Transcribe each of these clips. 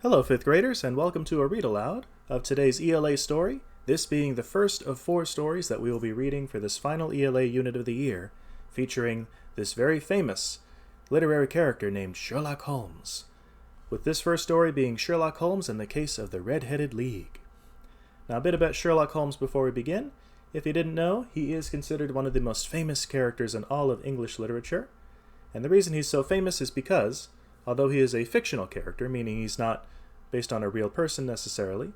Hello, 5th graders, and welcome to a read-aloud of today's ELA story, this being the first of 4 stories that we will be reading for this final ELA unit of the year, featuring this very famous literary character named Sherlock Holmes, with this first story being Sherlock Holmes and the Case of the Red-Headed League. Now, a bit about Sherlock Holmes before we begin. If you didn't know, he is considered one of the most famous characters in all of English literature, and the reason he's so famous is because although he is a fictional character, meaning he's not based on a real person necessarily,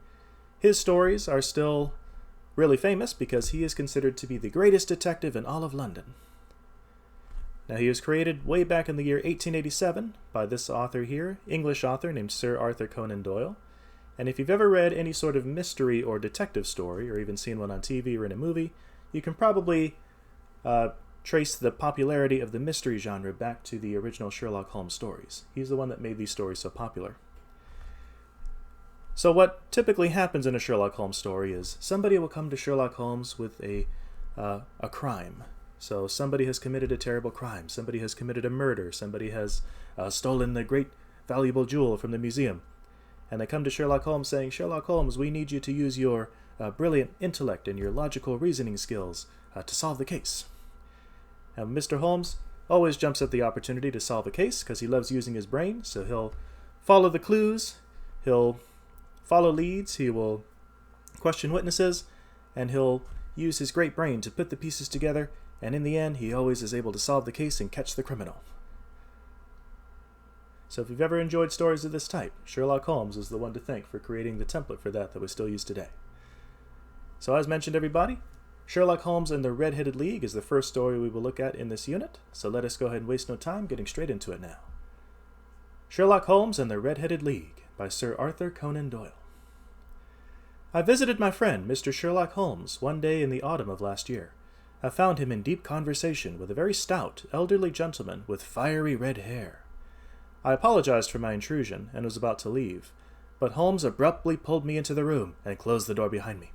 his stories are still really famous because he is considered to be the greatest detective in all of London. Now, he was created way back in the year 1887 by this author here, English author named Sir Arthur Conan Doyle. And if you've ever read any sort of mystery or detective story, or even seen one on TV or in a movie, you can probably trace the popularity of the mystery genre back to the original Sherlock Holmes stories. He's the one that made these stories so popular. So what typically happens in a Sherlock Holmes story is somebody will come to Sherlock Holmes with a crime. So somebody has committed a terrible crime, somebody has committed a murder, somebody has stolen the great valuable jewel from the museum. And they come to Sherlock Holmes saying, "Sherlock Holmes, we need you to use your brilliant intellect and your logical reasoning skills to solve the case." And Mr. Holmes always jumps at the opportunity to solve a case because he loves using his brain, so he'll follow the clues, he'll follow leads, he will question witnesses, and he'll use his great brain to put the pieces together, and in the end, he always is able to solve the case and catch the criminal. So if you've ever enjoyed stories of this type, Sherlock Holmes is the one to thank for creating the template for that we still use today. So as mentioned, everybody, Sherlock Holmes and the Red-Headed League is the first story we will look at in this unit, so let us go ahead and waste no time getting straight into it now. Sherlock Holmes and the Red-Headed League by Sir Arthur Conan Doyle. I visited my friend, Mr. Sherlock Holmes, one day in the autumn of last year. I found him in deep conversation with a very stout, elderly gentleman with fiery red hair. I apologized for my intrusion and was about to leave, but Holmes abruptly pulled me into the room and closed the door behind me.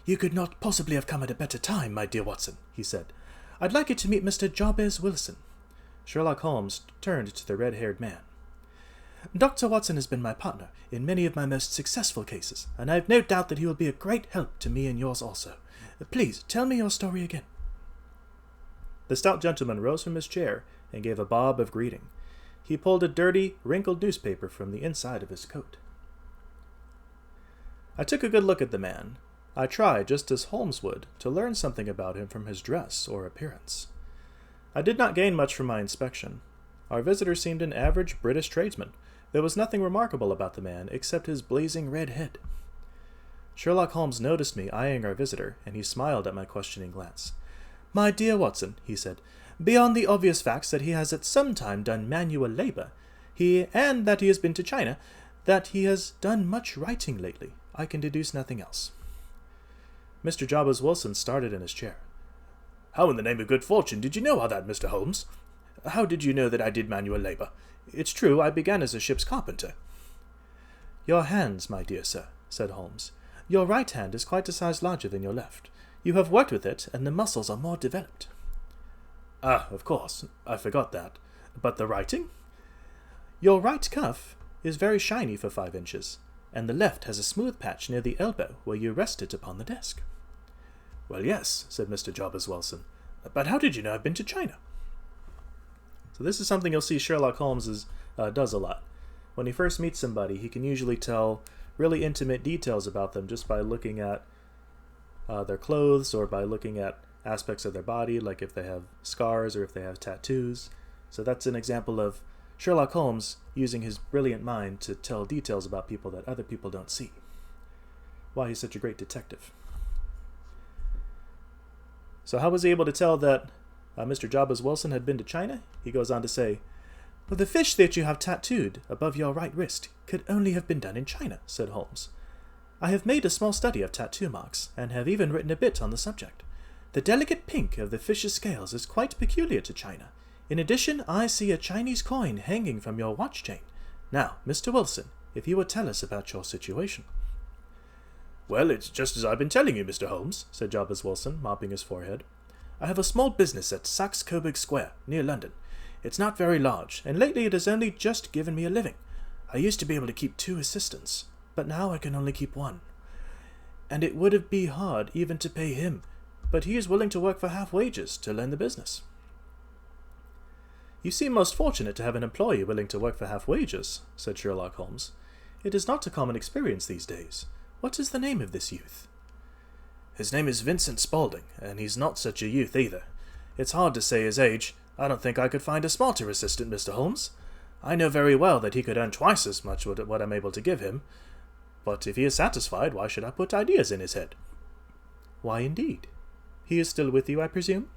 "You could not possibly have come at a better time, my dear Watson," he said. "I'd like you to meet Mr. Jabez Wilson." Sherlock Holmes turned to the red-haired man. "Dr. Watson has been my partner in many of my most successful cases, and I have no doubt that he will be a great help to me in yours also. Please, tell me your story again." The stout gentleman rose from his chair and gave a bob of greeting. He pulled a dirty, wrinkled newspaper from the inside of his coat. I took a good look at the man. I tried, just as Holmes would, to learn something about him from his dress or appearance. I did not gain much from my inspection. Our visitor seemed an average British tradesman. There was nothing remarkable about the man except his blazing red head. Sherlock Holmes noticed me eyeing our visitor, and he smiled at my questioning glance. "My dear Watson," he said, "beyond the obvious facts that he has at some time done manual labor, and that he has been to China, that he has done much writing lately, I can deduce nothing else." Mr. Jabez Wilson started in his chair. "How in the name of good fortune did you know all that, Mr. Holmes? How did you know that I did manual labor? It's true, I began as a ship's carpenter." "Your hands, my dear sir," said Holmes. "Your right hand is quite a size larger than your left. You have worked with it, and the muscles are more developed." "Ah, of course, I forgot that. But the writing?" "Your right cuff is very shiny for 5 inches, and the left has a smooth patch near the elbow where you rest it upon the desk." "Well, yes," said Mr. Jabez Wilson. "But how did you know I've been to China?" So this is something you'll see Sherlock Holmes does a lot. When he first meets somebody, he can usually tell really intimate details about them just by looking at their clothes or by looking at aspects of their body, like if they have scars or if they have tattoos. So that's an example of Sherlock Holmes using his brilliant mind to tell details about people that other people don't see. Why he's such a great detective. So how was he able to tell that Mr. Jabez Wilson had been to China? He goes on to say, "Well, the fish that you have tattooed above your right wrist could only have been done in China," said Holmes. "I have made a small study of tattoo marks, and have even written a bit on the subject. The delicate pink of the fish's scales is quite peculiar to China. In addition, I see a Chinese coin hanging from your watch chain. Now, Mr. Wilson, if you would tell us about your situation." "Well, it's just as I've been telling you, Mr. Holmes," said Jabez Wilson, mopping his forehead. "I have a small business at Saxe-Coburg Square, near London. It's not very large, and lately it has only just given me a living. I used to be able to keep 2 assistants, but now I can only keep 1. And it would be hard even to pay him, but he is willing to work for half wages to learn the business." "You seem most fortunate to have an employee willing to work for half wages," said Sherlock Holmes. "It is not a common experience these days. What is the name of this youth?" "His name is Vincent Spaulding, and he's not such a youth either. It's hard to say his age. I don't think I could find a smarter assistant, Mr. Holmes. I know very well that he could earn twice as much what I'm able to give him. But if he is satisfied, why should I put ideas in his head?" "Why, indeed? He is still with you, I presume?"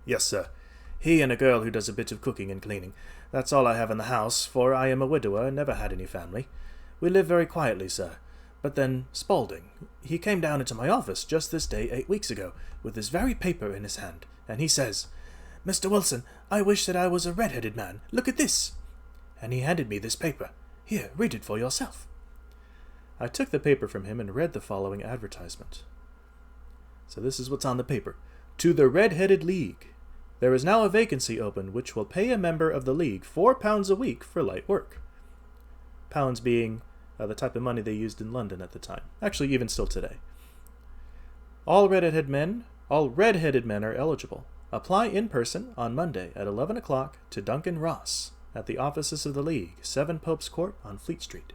"Yes, sir. He and a girl who does a bit of cooking and cleaning. That's all I have in the house, for I am a widower and never had any family. We live very quietly, sir. But then Spaulding, he came down into my office just this day 8 weeks ago, with this very paper in his hand, and he says, 'Mr. Wilson, I wish that I was a red-headed man. Look at this.' And he handed me this paper. Here, read it for yourself." I took the paper from him and read the following advertisement. So this is what's on the paper. "To the Red-Headed League. There is now a vacancy open which will pay a member of the League £4 a week for light work." Pounds being the type of money they used in London at the time. Actually, even still today. All red-headed men are eligible. Apply in person on Monday at 11 o'clock to Duncan Ross at the offices of the League, 7 Pope's Court on Fleet Street.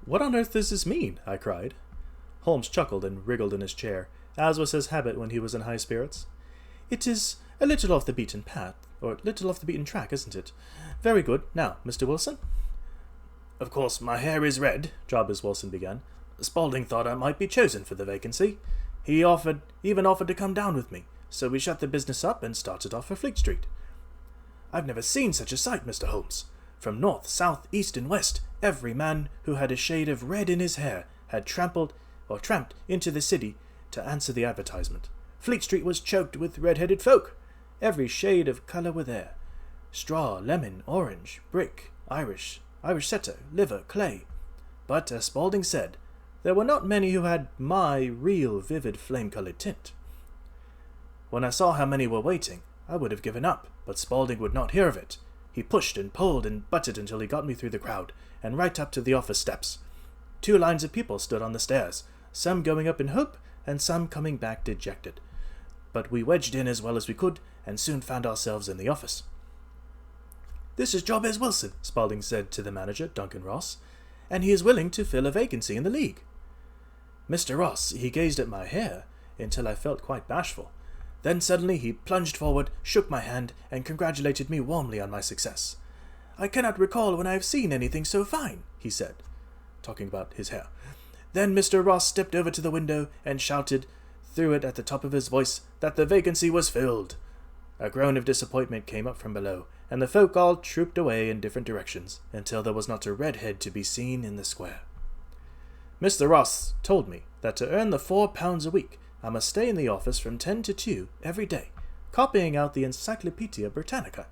"What on earth does this mean?" I cried. Holmes chuckled and wriggled in his chair, as was his habit when he was in high spirits. "It is a little off the beaten path, or little off the beaten track, isn't it? Very good. Now, Mr. Wilson?" "Of course, my hair is red," Jabez Wilson began. "Spaulding thought I might be chosen for the vacancy. He even offered to come down with me, so we shut the business up and started off for Fleet Street. I've never seen such a sight, Mr. Holmes. From north, south, east, and west, every man who had a shade of red in his hair had tramped into the city to answer the advertisement. Fleet Street was choked with red-headed folk. Every shade of colour were there. Straw, lemon, orange, brick, Irish setter, liver, clay. But, as Spaulding said, there were not many who had my real vivid flame-coloured tint. When I saw how many were waiting, I would have given up, but Spaulding would not hear of it. He pushed and pulled and butted until he got me through the crowd, and right up to the office steps. 2 lines of people stood on the stairs, some going up in hope, and some coming back dejected. But we wedged in as well as we could, and soon found ourselves in the office. "This is Jabez Wilson," Spaulding said to the manager, Duncan Ross, "and he is willing to fill a vacancy in the League." Mr. Ross, he gazed at my hair until I felt quite bashful. Then suddenly he plunged forward, shook my hand, and congratulated me warmly on my success. "I cannot recall when I have seen anything so fine," he said, talking about his hair. Then Mr. Ross stepped over to the window and shouted through it at the top of his voice that the vacancy was filled. A groan of disappointment came up from below, and the folk all trooped away in different directions, until there was not a red head to be seen in the square. Mr. Ross told me that to earn the £4 a week, I must stay in the office from 10 to 2 every day, copying out the Encyclopedia Britannica.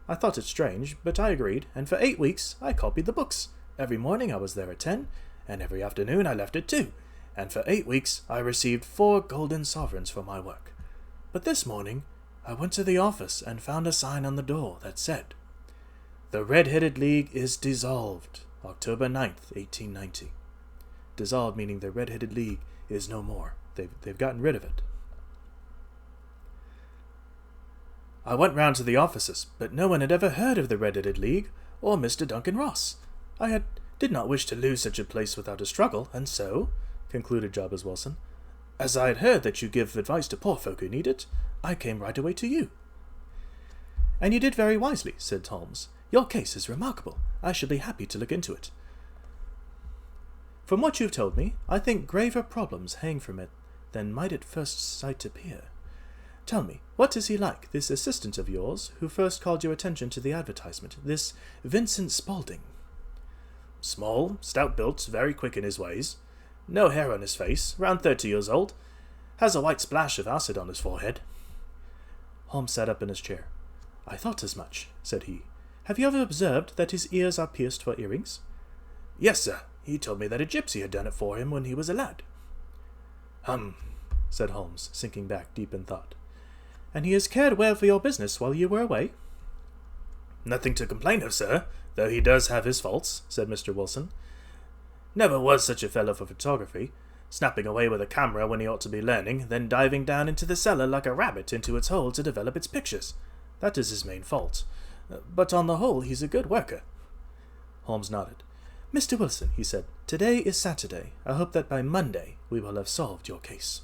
I thought it strange, but I agreed, and for 8 weeks I copied the books. Every morning I was there at 10, and every afternoon I left at 2, and for 8 weeks I received 4 golden sovereigns for my work. But this morning I went to the office and found a sign on the door that said, 'The Red-Headed League is dissolved, October 9th, 1890. Dissolved meaning the Red-Headed League is no more. They've gotten rid of it. I went round to the offices, but no one had ever heard of the Red-Headed League or Mr. Duncan Ross. Did not wish to lose such a place without a struggle, and so, concluded Jabez Wilson, as I had heard that you give advice to poor folk who need it, I came right away to you. And you did very wisely, said Holmes. Your case is remarkable. I shall be happy to look into it. From what you've told me, I think graver problems hang from it than might at first sight appear. Tell me, what is he like, this assistant of yours, who first called your attention to the advertisement, this Vincent Spaulding? Small, stout-built, very quick in his ways. No hair on his face, round 30 years old. Has a white splash of acid on his forehead. Holmes sat up in his chair. I thought as much, said he. Have you ever observed that his ears are pierced for earrings? Yes, sir. He told me that a gypsy had done it for him when he was a lad. Said Holmes, sinking back deep in thought. And he has cared well for your business while you were away?" "Nothing to complain of, sir, though he does have his faults," said Mr. Wilson. "Never was such a fellow for photography, snapping away with a camera when he ought to be learning, then diving down into the cellar like a rabbit into its hole to develop its pictures. That is his main fault. But on the whole, he's a good worker." Holmes nodded. "Mr. Wilson," he said, "today is Saturday. I hope that by Monday we will have solved your case."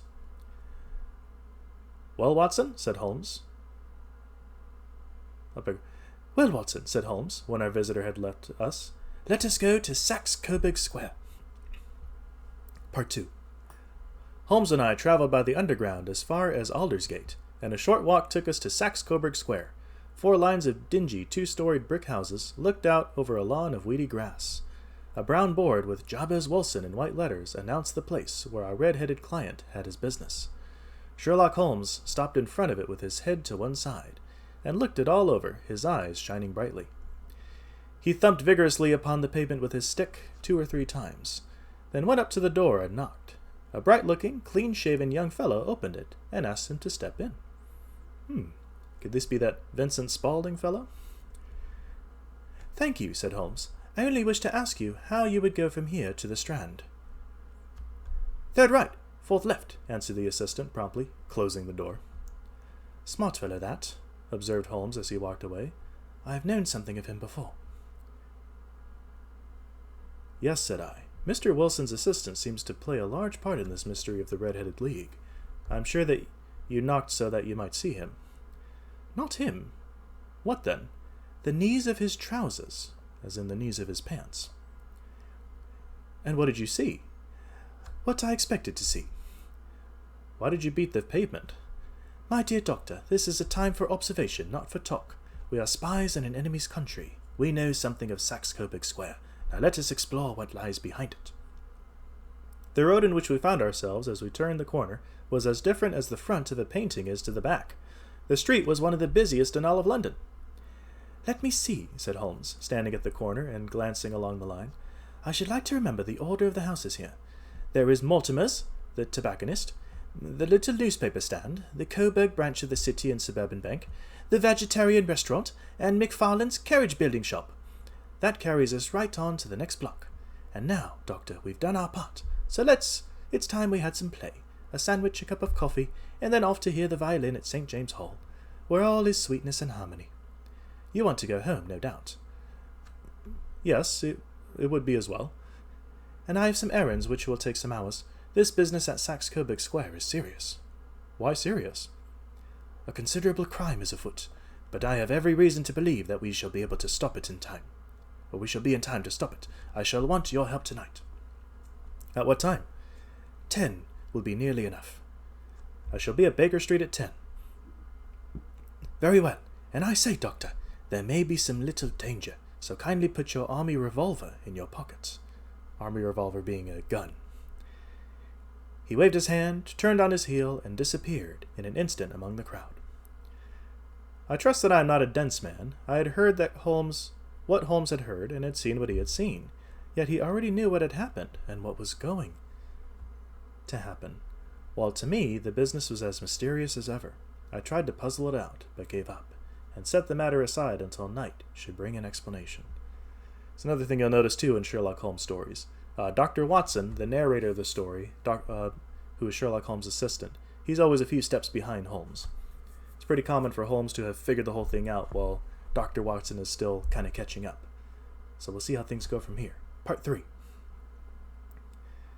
"Well, Watson," said Holmes. "Well, Watson," said Holmes, when our visitor had left us, "let us go to Saxe-Coburg Square." Part 2. Holmes and I traveled by the Underground as far as Aldersgate, and a short walk took us to Saxe-Coburg Square. 4 lines of dingy 2-storied brick houses looked out over a lawn of weedy grass. A brown board with Jabez Wilson in white letters announced the place where our red-headed client had his business. Sherlock Holmes stopped in front of it with his head to one side, and looked it all over, his eyes shining brightly. He thumped vigorously upon the pavement with his stick 2 or 3 times, then went up to the door and knocked. A bright-looking, clean-shaven young fellow opened it and asked him to step in. Could this be that Vincent Spaulding fellow? "Thank you," said Holmes. "I only wish to ask you how you would go from here to the Strand." "Third right, 4th left," answered the assistant promptly, closing the door. "Smart fellow that," observed Holmes as he walked away. "I have known something of him before." "Yes," said I. "Mr. Wilson's assistant seems to play a large part in this mystery of the Red-Headed League. I'm sure that you knocked so that you might see him." "Not him." "What then?" "The knees of his trousers, as in the knees of his pants." "And what did you see?" "What I expected to see." "Why did you beat the pavement?" "My dear doctor, this is a time for observation, not for talk. We are spies in an enemy's country. We know something of Saxe-Coburg Square. Now let us explore what lies behind it." The road in which we found ourselves as we turned the corner was as different as the front of a painting is to the back. The street was one of the busiest in all of London. "Let me see," said Holmes, standing at the corner and glancing along the line. "I should like to remember the order of the houses here. There is Mortimer's, the tobacconist, the little newspaper stand, the Coburg branch of the City and Suburban Bank, the Vegetarian Restaurant, and McFarlane's carriage-building shop. That carries us right on to the next block. And now, Doctor, we've done our part, so it's time we had some play, a sandwich, a cup of coffee, and then off to hear the violin at St. James Hall, where all is sweetness and harmony. You want to go home, no doubt." "Yes, it would be as well." "And I have some errands which will take some hours. This business at Saxe-Coburg Square is serious." "Why serious?" "A considerable crime is afoot, but I have every reason to believe that we shall be able to stop it in time. Or we shall be in time to stop it. I shall want your help tonight." "At what time?" 10 will be nearly enough." "I shall be at Baker Street at 10. "Very well. And I say, Doctor, there may be some little danger, so kindly put your army revolver in your pocket." Army revolver being a gun. He waved his hand, turned on his heel, and disappeared in an instant among the crowd. I trust that I am not a dense man. I had heard what Holmes had heard, and had seen what he had seen. Yet he already knew what had happened, and what was going to happen, while to me the business was as mysterious as ever. I tried to puzzle it out, but gave up, and set the matter aside until night should bring an explanation. It's another thing you'll notice, too, in Sherlock Holmes stories. Dr. Watson, the narrator of the story, who is Sherlock Holmes' assistant, he's always a few steps behind Holmes. It's pretty common for Holmes to have figured the whole thing out, while Dr. Watson is still kind of catching up. So we'll see how things go from here. Part 3.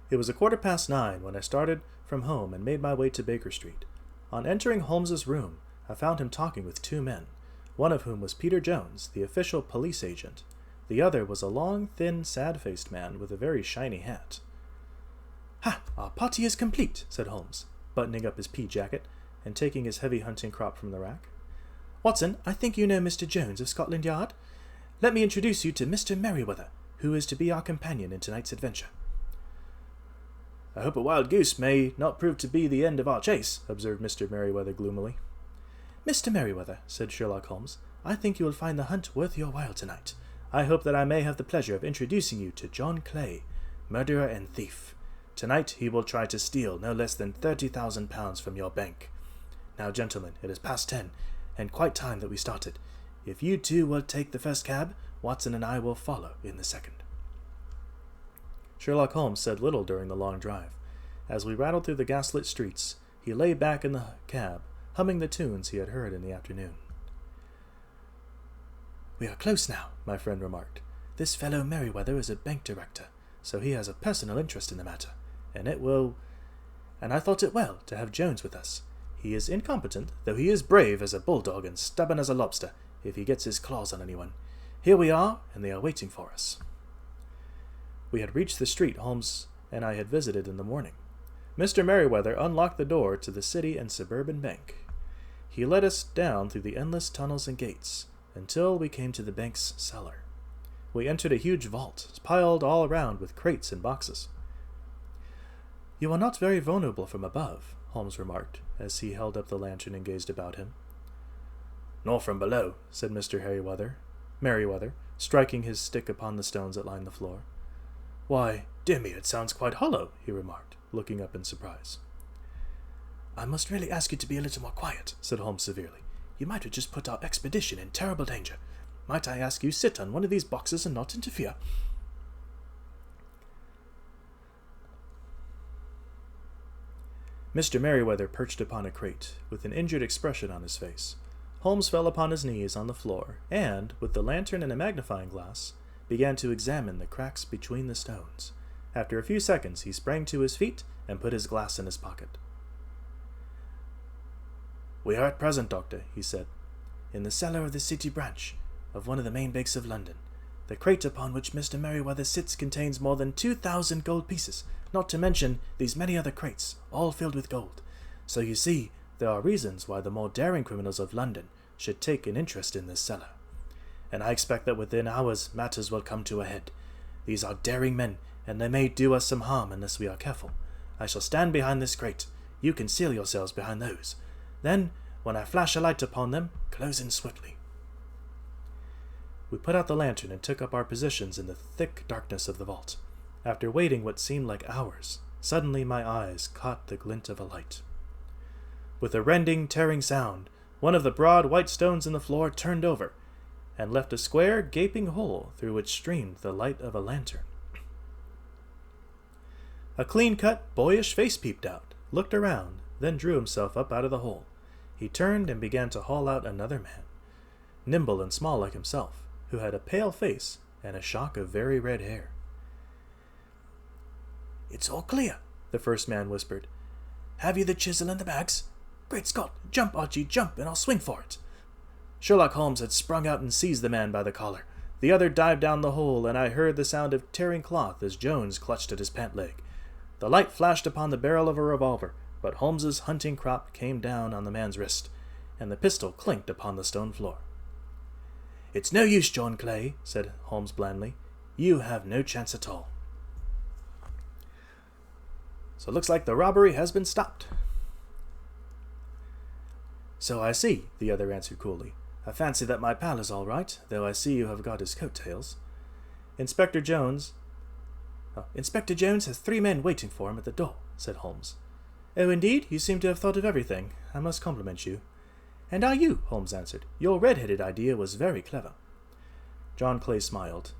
It was 9:15 when I started from home and made my way to Baker Street. On entering Holmes's room, I found him talking with 2 men, one of whom was Peter Jones, the official police agent. The other was a long, thin, sad-faced man with a very shiny hat. "Ha! Our party is complete," said Holmes, buttoning up his pea jacket and taking his heavy hunting crop from the rack. "Watson, I think you know Mr. Jones of Scotland Yard. Let me introduce you to Mr. Merryweather, who is to be our companion in tonight's adventure." "I hope a wild goose may not prove to be the end of our chase," observed Mr. Merryweather gloomily. "Mr. Merryweather," said Sherlock Holmes, "I think you will find the hunt worth your while tonight. I hope that I may have the pleasure of introducing you to John Clay, murderer and thief. Tonight he will try to steal no less than £30,000 from your bank. Now, gentlemen, it is past 10, and quite time that we started. If you two will take the first cab, Watson and I will follow in the second." Sherlock Holmes said little during the long drive. As we rattled through the gaslit streets, he lay back in the cab, humming the tunes he had heard in the afternoon. "We are close now," my friend remarked. "This fellow Merryweather is a bank director, so he has a personal interest in the matter, and I thought it well to have Jones with us. He is incompetent, though he is brave as a bulldog and stubborn as a lobster if he gets his claws on anyone. Here we are, and they are waiting for us." We had reached the street Holmes and I had visited in the morning. Mr. Merryweather unlocked the door to the City and Suburban Bank. He led us down through the endless tunnels and gates until we came to the bank's cellar. We entered a huge vault, piled all around with crates and boxes. "You are not very vulnerable from above," Holmes remarked, as he held up the lantern and gazed about him. "Nor from below," said Mr. Merryweather, striking his stick upon the stones that lined the floor. "Why, dear me, it sounds quite hollow," he remarked, looking up in surprise. "I must really ask you to be a little more quiet," said Holmes severely. "You might have just put our expedition in terrible danger. Might I ask you sit on one of these boxes and not interfere?" Mr. Merryweather perched upon a crate, with an injured expression on his face. Holmes fell upon his knees on the floor, and, with the lantern and a magnifying glass, began to examine the cracks between the stones. After a few seconds, he sprang to his feet and put his glass in his pocket. "We are at present, Doctor," he said, "in the cellar of the City branch of one of the main banks of London. The crate upon which Mr. Merryweather sits contains more than 2,000 gold pieces, not to mention these many other crates, all filled with gold. So you see, there are reasons why the more daring criminals of London should take an interest in this cellar. And I expect that within hours matters will come to a head. These are daring men, and they may do us some harm unless we are careful. I shall stand behind this crate. You conceal yourselves behind those. Then, when I flash a light upon them, close in swiftly." We put out the lantern and took up our positions in the thick darkness of the vault. After waiting what seemed like hours, suddenly my eyes caught the glint of a light. With a rending, tearing sound, one of the broad white stones in the floor turned over, and left a square, gaping hole through which streamed the light of a lantern. A clean-cut, boyish face peeped out, looked around, then drew himself up out of the hole. He turned and began to haul out another man, nimble and small like himself, who had a pale face and a shock of very red hair. "It's all clear," the first man whispered. "Have you the chisel and the bags? Great Scott! Jump, Archie, jump, and I'll swing for it." Sherlock Holmes had sprung out and seized the man by the collar. The other dived down the hole, and I heard the sound of tearing cloth as Jones clutched at his pant leg. The light flashed upon the barrel of a revolver, but Holmes's hunting crop came down on the man's wrist, and the pistol clinked upon the stone floor. "It's no use, John Clay," said Holmes blandly. "You have no chance at all." "So it looks like the robbery has been stopped." "So I see," the other answered coolly. "I fancy that my pal is all right, though I see you have got his coat-tails." Inspector Jones has 3 men waiting for him at the door," said Holmes. "Oh, indeed? You seem to have thought of everything. I must compliment you." "And are you?" Holmes answered. "Your red-headed idea was very clever." John Clay smiled.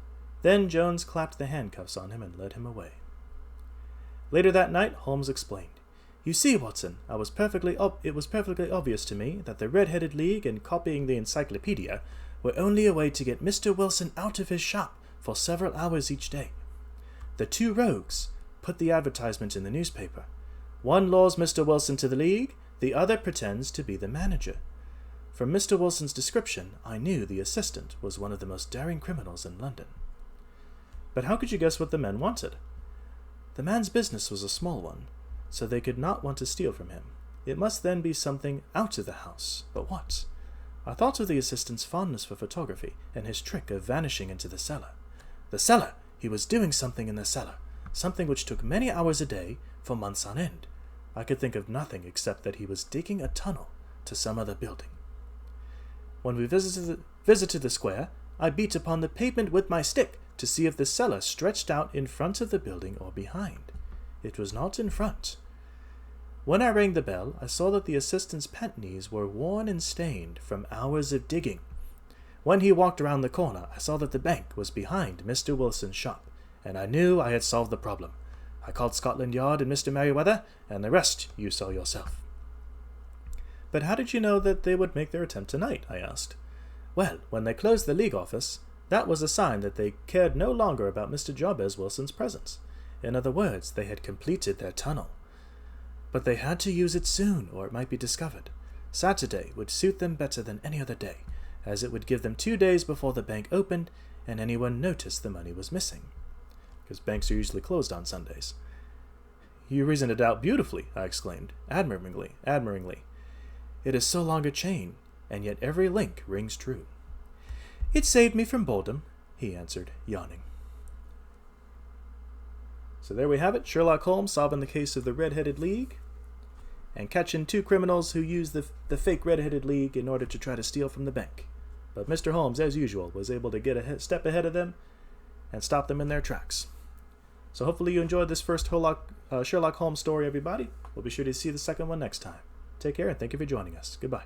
Then Jones clapped the handcuffs on him and led him away. Later that night, Holmes explained. "You see, Watson, it was perfectly obvious to me that the Red-Headed League and copying the encyclopedia were only a way to get Mr. Wilson out of his shop for several hours each day. The 2 rogues put the advertisement in the newspaper. One lures Mr. Wilson to the League, the other pretends to be the manager. From Mr. Wilson's description, I knew the assistant was one of the most daring criminals in London." "But how could you guess what the men wanted?" "The man's business was a small one, so they could not want to steal from him. It must then be something out of the house. But what? I thought of the assistant's fondness for photography and his trick of vanishing into the cellar. The cellar! He was doing something in the cellar, something which took many hours a day for months on end. I could think of nothing except that he was digging a tunnel to some other building. When we visited the square, I beat upon the pavement with my stick to see if the cellar stretched out in front of the building or behind. It was not in front. When I rang the bell, I saw that the assistant's pant-knees were worn and stained from hours of digging. When he walked around the corner, I saw that the bank was behind Mr. Wilson's shop, and I knew I had solved the problem. I called Scotland Yard and Mr. Merriweather, and the rest you saw yourself. But how did you know that they would make their attempt tonight? I asked. Well, when they closed the League office, that was a sign that they cared no longer about Mr. Jabez Wilson's presence. In other words, they had completed their tunnel. But they had to use it soon, or it might be discovered. Saturday would suit them better than any other day, as it would give them 2 days before the bank opened and anyone noticed the money was missing. Because banks are usually closed on Sundays. You reasoned it out beautifully, I exclaimed, admiringly. It is so long a chain, and yet every link rings true. It saved me from boredom, he answered, yawning. So there we have it, Sherlock Holmes solving the case of the Red-Headed League, and catching 2 criminals who used the fake Red-Headed League in order to try to steal from the bank. But Mr. Holmes, as usual, was able to get a step ahead of them and stop them in their tracks. So hopefully you enjoyed this first Sherlock Holmes story, everybody. We'll be sure to see the second one next time. Take care, and thank you for joining us. Goodbye.